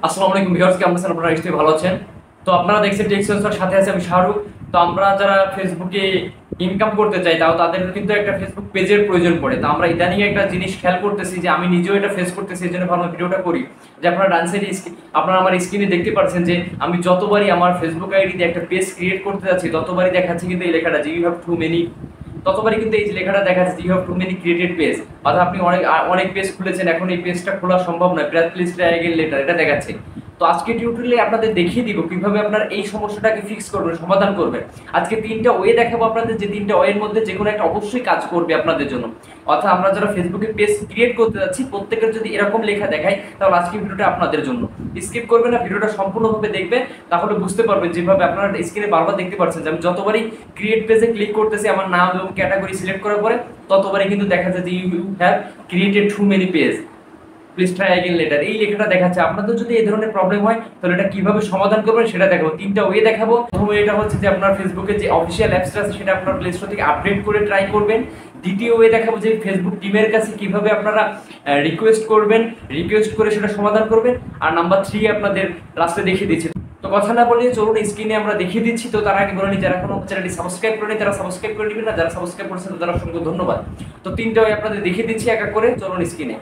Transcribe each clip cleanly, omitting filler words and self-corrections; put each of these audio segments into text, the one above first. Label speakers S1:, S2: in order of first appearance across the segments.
S1: আসসালামু আলাইকুম ভিউয়ার্স, কেমন আছেন আপনারা? নিশ্চয়ই ভালো আছেন। তো আপনারা দেখছেন টেক সেন্সর, সাথে আছে আমি শাহরুখ। তো আমরা যারা ফেসবুকে ইনকাম করতে চাই, তাও তাদের কিন্তু একটা ফেসবুক পেজের প্রয়োজন পড়ে। তো আমরা ইদানিং একটা জিনিস খেয়াল করতেছি, যে আমি নিজেও এটা ফেস করতেছি, এই জন্য ভাবলাম ভিডিওটা করি। যে আপনারা ডান সাইডে আপনারা আমার স্ক্রিনে দেখতে পাচ্ছেন যে আমি যতবারই আমার ফেসবুক আইডি দিয়ে একটা পেজ ক্রিয়েট করতে যাচ্ছি, ততবারই দেখাচ্ছে কিন্তু এই লেখাটা যে ইউ হ্যাভ টু মেনি, ততবারই কিন্তু এই যে লেখাটা দেখা যাচ্ছে you have too many created page. অর্থাৎ আপনি অনেক পেজ খুলেছেন, এখন এই পেজটা খোলা সম্ভব নয়, প্লিজ ট্রাই অ্যাগেন লেটার, এটা দেখাচ্ছে। তো আজকে টিউটোরিয়ালে আপনাদের দেখিয়ে দিব কিভাবে আপনার এই সমস্যাটাকে ফিক্স করবেন, সমাধান করবেন। আজকে তিনটা ওয়ে দেখাবো আপনাদের, যে তিনটা ওয়ের মধ্যে যে কোনো একটা অবশ্যই কাজ করবে আপনাদের জন্য। অর্থাৎ আমরা যারা ফেসবুকে পেজ ক্রিয়েট করতে যাচ্ছি, প্রত্যেকের যদি এরকম লেখা দেখায়, তাহলে আজকে ভিডিওটা আপনাদের জন্য। স্কিপ করবেন না, ভিডিওটা সম্পূর্ণভাবে দেখবেন, তাহলে বুঝতে পারবেন। যেভাবে আপনারা স্ক্রিনে বারবার দেখতে পাচ্ছেন যে আমি যতবারই ক্রিয়েট পেজে ক্লিক করতেছি, আমার নাম এবং ক্যাটাগরি সিলেক্ট করার পরে, ততবারই কিন্তু দেখা যায় যে you have created too many page, please try again later, এই লেখাটা দেখাচ্ছে। আপনাদের যদি এই ধরনের প্রবলেম হয়, তাহলে এটা কিভাবে সমাধান করবেন সেটা দেখাবো। তিনটা ওয়ে দেখাবো। প্রথম ওয়েটা হচ্ছে যে আপনার ফেসবুকে যে অফিসিয়াল অ্যাপসটা আছে, সেটা আপনার প্লে স্টোর থেকে আপডেট করে ট্রাই করবেন। দ্বিতীয় ওয়ে দেখাবো যে ফেসবুক টিমের কাছে কিভাবে আপনারা রিকোয়েস্ট করবেন, রিকোয়েস্ট করে সেটা সমাধান করবেন। আর নাম্বার 3 আপনাদের লাস্টে দেখিয়ে দিচ্ছি। তো কথা না বলে চলুন স্ক্রিনে আমরা দেখিয়ে দিচ্ছি। তো তার আগে বলে নিই, যারা কোনো চ্যানেলটি সাবস্ক্রাইব করেনি তারা সাবস্ক্রাইব করে নেবেন, না যারা সাবস্ক্রাইব করেছেন তাদের অসংখ্য ধন্যবাদ। তো তিনটা ওয়ে আপনাদের দেখিয়ে দিচ্ছি এক এক করে, চলুন স্ক্রিনে।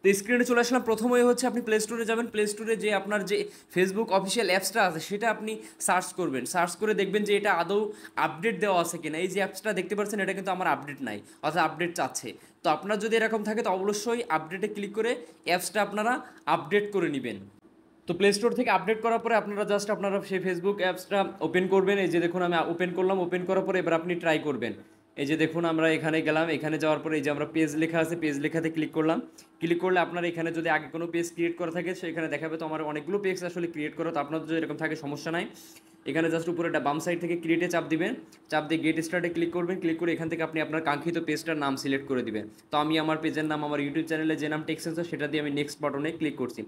S1: তো স্ক্রিনে চলে আসলাম। প্রথম ওয়ে হচ্ছে আপনি প্লে স্টোরে যাবেন। প্লে স্টোরে যে আপনার যে ফেসবুক অফিসিয়াল অ্যাপসটা আছে, সেটা আপনি সার্চ করবেন। সার্চ করে দেখবেন যে এটা আদৌ আপডেট দেওয়া আছে কিনা। এই যে অ্যাপসটা দেখতে পাচ্ছেন, এটা কিন্তু আমার আপডেট নাই, অর্থাৎ আপডেট চাচ্ছে। তো আপনার যদি এরকম থাকে, তো অবশ্যই আপডেটে ক্লিক করে অ্যাপসটা আপনারা আপডেট করে নেবেন। তো প্লে স্টোর থেকে আপডেট করার পরে আপনারা আপনারা সেই ফেসবুক অ্যাপসটা ওপেন করবেন। এই যে দেখুন আমি ওপেন করলাম। ওপেন করার পরে এবার আপনি ট্রাই করবেন। এই যে দেখুন আমরা এখানে গেলাম। এখানে যাওয়ার পরে এই যে আমরা পেজ লেখা আছে, পেজ লেখাতে ক্লিক করলাম। ক্লিক করলে আপনার এখানে যদি আগে কোনো পেজ ক্রিয়েট করা থাকে, সেখানে দেখাবে। তো আমার অনেকগুলো পেজ আসলে ক্রিয়েট করা, তো আপনার যদি এরকম থাকে সমস্যা নাই। এখানে জাস্ট উপরে বাম সাইড থেকে ক্রিয়েটে চাপ দিবেন। চাপ দিয়ে গেট স্টার্টে ক্লিক করবেন। ক্লিক করে এখান থেকে আপনি আপনার কাঙ্ক্ষিত পেজটার নাম সিলেক্ট করে দিবেন। তো আমি আমার পেজের নাম, আমার ইউটিউব চ্যানেলে যে নাম টেক সেন্সর, সেটা দিয়ে আমি নেক্সট বাটনে ক্লিক করছি।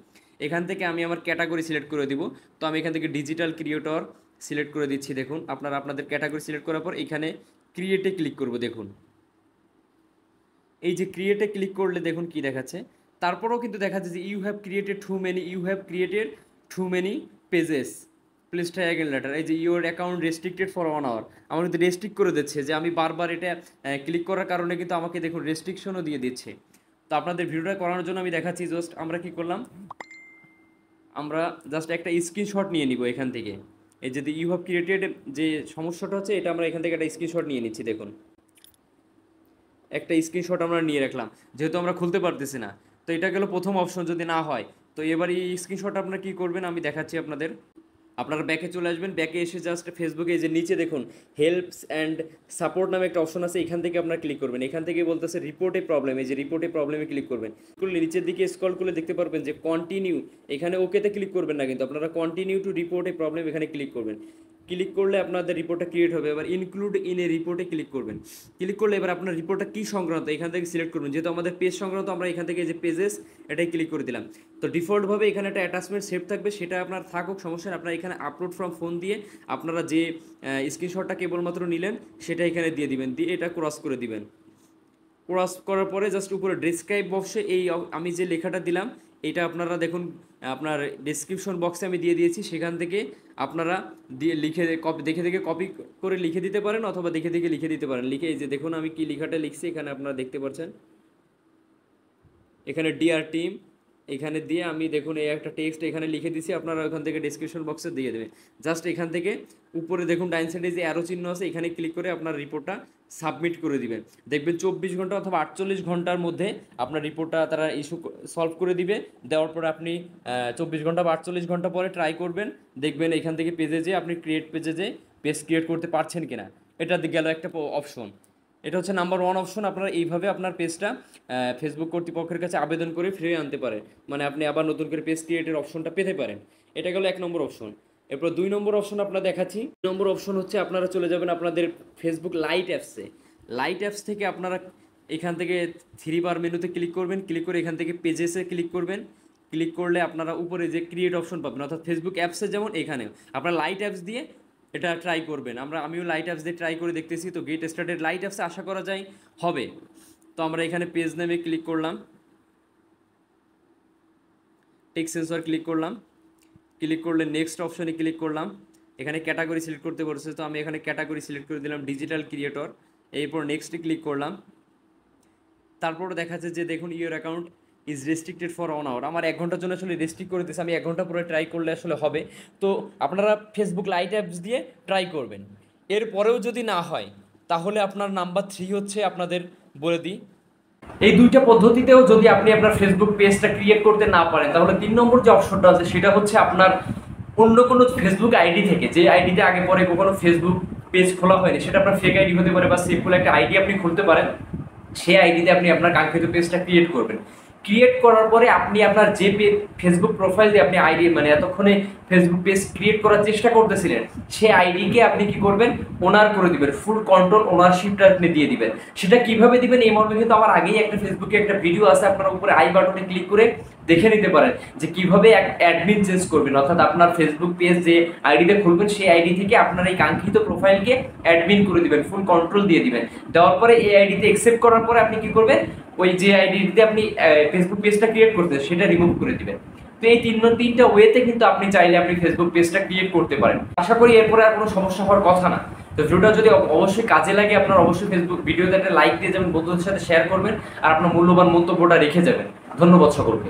S1: এখান থেকে আমি আমার ক্যাটাগরি সিলেক্ট করে দিব। তো আমি এখান থেকে ডিজিটাল ক্রিয়েটর সিলেক্ট করে দিচ্ছি। দেখুন আপনারা আপনাদের ক্যাটাগরি সিলেক্ট করার পর এখানে ক্রিয়েটে ক্লিক করব। দেখুন এই যে ক্রিয়েটে ক্লিক করলে দেখুন কি দেখাচ্ছে। তারপরেও কিন্তু দেখাচ্ছে যে you have created too many pages, please try again later. এই যে your account restricted for 1 hour, আমার কিন্তু রেস্ট্রিক্ট করে দিচ্ছে, যে আমি বারবার এটা ক্লিক করার কারণে কিন্তু আমাকে দেখুন রেস্ট্রিকশনও দিয়ে দিচ্ছে। তো আপনাদের ভিডিওটা করানোর জন্য আমি দেখাচ্ছি। জাস্ট আমরা কি করলাম, আমরা জাস্ট একটা স্ক্রিনশট নিয়ে নিব এখান থেকে। এই যদি ইউ হ্যাভ ক্রিয়েটেড যে সমস্যাটা হচ্ছে, এটা আমরা এখান থেকে একটা স্ক্রিনশট নিয়ে নিচ্ছি। দেখুন একটা স্ক্রিনশট আমরা নিয়ে রাখলাম, যেহেতু আমরা খুলতে পারতেছি না। তো এটা গেল প্রথম অপশন, যদি না হয়। তো এবার এই স্ক্রিনশট আপনারা কী করবেন আমি দেখাচ্ছি আপনাদের। আপনারা ব্যাকে চলে আসবেন। ব্যাকে এসে জাস্ট ফেসবুকে এই যে নিচে দেখুন হেল্পস অ্যান্ড সাপোর্ট নামে একটা অপশন আছে, এখান থেকে আপনারা ক্লিক করবেন। এখান থেকে বলতেছে রিপোর্টে প্রবলেম, এই যে রিপোর্টে প্রবলেমে ক্লিক করবেন। করলে নিচের দিকে স্ক্রল করলে দেখতে পারবেন যে কন্টিনিউ, এখানে ওকেতে ক্লিক করবেন না, কিন্তু আপনারা continue to report A problem এখানে ক্লিক করবেন। ক্লিক করলে আপনাদের রিপোর্টটা ক্রিয়েট হবে। এবার ইনক্লুড ইন এ রিপোর্টে ক্লিক করবেন। ক্লিক করলে এবার আপনার রিপোর্টটা কী সংক্রান্ত এখান থেকে সিলেক্ট করবেন। যেহেতু আমাদের পেজ সংক্রান্ত, আমরা এখান থেকে যে পেজেস, এটাই ক্লিক করে দিলাম। তো ডিফল্টভাবে এখানে একটা অ্যাটাচমেন্ট সেভ থাকবে, সেটা আপনার থাকুক, সমস্যা নেই। আপনারা এখানে আপলোড ফ্রম ফোন দিয়ে আপনারা যে স্ক্রিনশটটা কেবলমাত্র নিলেন, সেটা এখানে দিয়ে দিবেন, দিয়ে এটা ক্রস করে দিবেন। ক্রস করার পরে জাস্ট উপরে ডেসক্রাইব বক্সে এই আমি যে লেখাটা দিলাম, এটা আপনারা দেখুন আপনার ডেসক্রিপশন বক্সে আমি দিয়ে দিয়েছি, সেখান থেকে আপনারা দিয়ে লিখে দেখে দেখে কপি করে লিখে দিতে পারেন, অথবা দেখে দেখে লিখে দিতে পারেন। লিখে এই যে দেখুন আমি কি লেখাটা লিখছি, এখানে আপনারা দেখতে পাচ্ছেন। এখানে ডিআর টিম এখানে দিয়ে আমি দেখুন এই একটা টেক্সট এখানে লিখে দিছি, আপনারা ওখান থেকে ডেসক্রিপশন বক্সে দিয়ে দেবেন। জাস্ট এখান থেকে উপরে দেখুন ডাইন সাইডে যে অ্যারো চিহ্ন আছে, এখানে ক্লিক করে আপনার রিপোর্টটা সাবমিট করে দিবেন। দেখবেন 24 ঘন্টা অথবা 48 ঘন্টার মধ্যে আপনার রিপোর্টটা তারা ইস্যু সলভ করে দিবে। দেওয়ার পরে আপনি 24 ঘন্টা বা 48 ঘন্টা পরে ট্রাই করবেন, দেখবেন এখান থেকে পেজে যে আপনি ক্রিয়েট পেজে যে পেজ ক্রিয়েট করতে পারছেন কিনা। এটা গেল একটা অপশন। এটা হচ্ছে নাম্বার 1 অপশন। আপনারা এইভাবে আপনার পেজটা ফেসবুক কর্তৃপক্ষের কাছে আবেদন করে ফিরিয়ে আনতে পারেন, মানে আপনি আবার নতুন করে পেজ ক্রিয়েটের অপশনটা পেতে পারেন। এটা গেল 1 নম্বর অপশন। এরপর 2 নম্বর অপশন আপনারা দেখাচ্ছি। 2 নম্বর অপশন হচ্ছে আপনারা চলে যাবেন আপনাদের ফেসবুক লাইট অ্যাপসে। লাইট অ্যাপস থেকে আপনারা এখান থেকে 3 বার মেনুতে ক্লিক করবেন। ক্লিক করে এখান থেকে পেজেসে ক্লিক করবেন। ক্লিক করলে আপনারা উপরে যে ক্রিয়েট অপশন পাবেন, অর্থাৎ ফেসবুক অ্যাপসে যেমন এখানেও আপনারা লাইট অ্যাপস দিয়ে এটা ট্রাই করবেন। আমিও লাইট অ্যাপস দিয়ে ট্রাই করে দেখতেছি। তো গেট স্টার্টেড লাইট অ্যাপসে আশা করা যায় হবে। তো আমরা এখানে পেজ নেমে ক্লিক করলাম। টেক্সট সেন্সর ক্লিক করলাম, ক্লিক করলে নেক্সট অপশনে ক্লিক করলাম, এখানে ক্যাটাগরি সিলেক্ট করতে বলছে, তো আমি এখানে ক্যাটাগরি সিলেক্ট করে দিলাম ডিজিটাল ক্রিয়েটর, এরপর নেক্সটে ক্লিক করলাম। তারপর দেখা যাচ্ছে যে দেখুন your account is restricted for 1 hour, আমার 1 ঘন্টার জন্য আসলে রেস্ট্রিক্ট করে দিয়েছে, আমি 1 ঘন্টা পরে ট্রাই করলে আসলে হবে। তো আপনারা ফেসবুক লাইট অ্যাপস দিয়ে ট্রাই করবেন, এরপরেও যদি না হয় তাহলে আপনার নাম্বার 3 হচ্ছে আপনাদের বলে দিই, এই দুইটা পদ্ধতিতেও যদি আপনি আপনার ফেসবুক পেজটা ক্রিয়েট করতে না পারেন তাহলে 3 নম্বর যে অপশনটা আছে সেটা হচ্ছে আপনার অন্য কোনো ফেসবুক আইডি থেকে, যে আইডিতে আগে পরে কখনো ফেসবুক পেজ খোলা হয়নি, সেটা আপনার ফেক আইডি হতে পারে বা সিম্পল একটা আইডি আপনি খুলতে পারেন, সেই আইডিতে আপনি আপনার কাঙ্ক্ষিত পেজটা ক্রিয়েট করবেন। ক্রিয়েট করার পরে আপনি আপনার যে ফেসবুক প্রোফাইল দিয়ে আপনি আইডি মানে এতক্ষণে ফেসবুক পেজ ক্রিয়েট করার চেষ্টা করতেছিলেন সেই আইডিকে আপনি কি করবেন, ওনার করে দিবেন, ফুল কন্ট্রোল ওনারশিপটা আপনি দিয়ে দিবেন। সেটা কিভাবে দিবেন এই মর্মে কিন্তু আমার আগেই একটা ফেসবুকে একটা ভিডিও আছে, আপনারা উপরে আই বাটনে ক্লিক করে দেখে নিতে পারেন যে কিভাবে অ্যাডমিন চেঞ্জ করবেন, অর্থাৎ আপনার ফেসবুক পেজ যে আইডিতে খুলবেন সেই আইডি থেকে আপনার এই কাঙ্ক্ষিত প্রোফাইলকে অ্যাডমিন করে দিবেন, ফুল কন্ট্রোল দিয়ে দিবেন। দেওয়ার পরে এই আইডিতে অ্যাকসেপ্ট করার পরে আপনি কি করবেন, ওই যে আইডিতে আপনি ফেসবুক পেজটা ক্রিয়েট করতে সেটা রিমুভ করে দিবেন। তো এই তিনটা ওয়েতে কিন্তু আপনি চাইলে আপনি ফেসবুক পেজটা ক্রিয়েট করতে পারেন। আশা করি এরপরে আর কোনো সমস্যা হওয়ার কথা না। তো ভিডিওটা যদি অবশ্যই কাজে লাগে আপনার অবশ্যই ফেসবুক ভিডিওতে একটা লাইক দিয়ে যাবেন, বন্ধুদের সাথে শেয়ার করবেন আর আপনার মূল্যবান মন্তব্যটা রেখে যাবেন। ধন্যবাদ সকলকে।